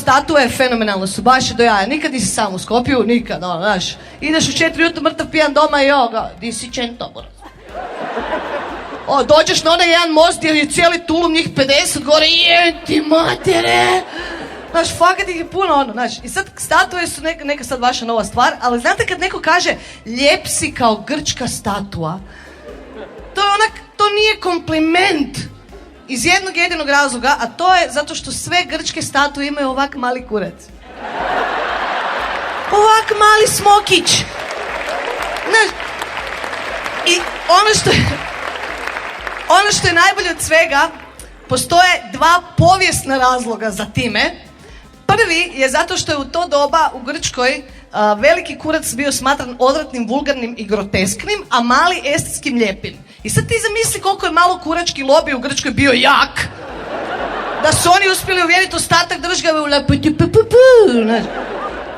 statue fenomenalne su, baš je do jaja. Nikad nisi sam u Skopju, nikad, ono, znaš. Ideš u 4 jutra mrtav pijan doma i ovoga, di si Čentobor. Dođeš na onaj jedan most gdje je cijeli Tulum, njih 50 gore, ti matere! Znaš, fakat ih je puno, ono, znaš. I sad, statue su neka sad vaša nova stvar, ali znate kad neko kaže lijep si kao grčka statua, to je onak, to nije kompliment. Iz jednog jedinog razloga, a to je zato što sve grčke statue imaju ovak mali kurac. Ovak mali smokić. Znaš, i ono što je najbolje od svega, postoje dva povijesna razloga za time. Prvi je zato što je u to doba u Grčkoj veliki kurac bio smatran odvratnim, vulgarnim i grotesknim, a mali estetskim lijepim. I sad ti zamisli koliko je malo kurački lobby u Grčkoj bio jak, da su oni uspjeli uvjeriti ostatak države u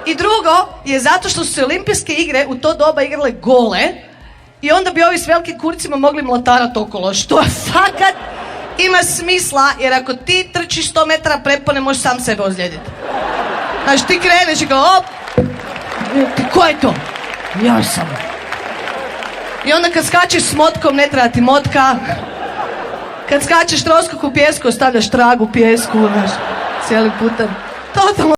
I drugo je zato što su se olimpijske igre u to doba igrale gole i onda bi ovi s velikim kurcima mogli mlatarat okolo, što fakat ima smisla, jer ako ti trčiš 100 metara prepone, možeš sam sebe ozlijediti. Znači ti kreneš i kao op, ko je to? Ja sam. I onda kad skačeš s motkom, ne treba ti motka. Kad skačeš troskok u pjesku, ostavljaš trag u pjesku, znaš, cijeli putem. Totalno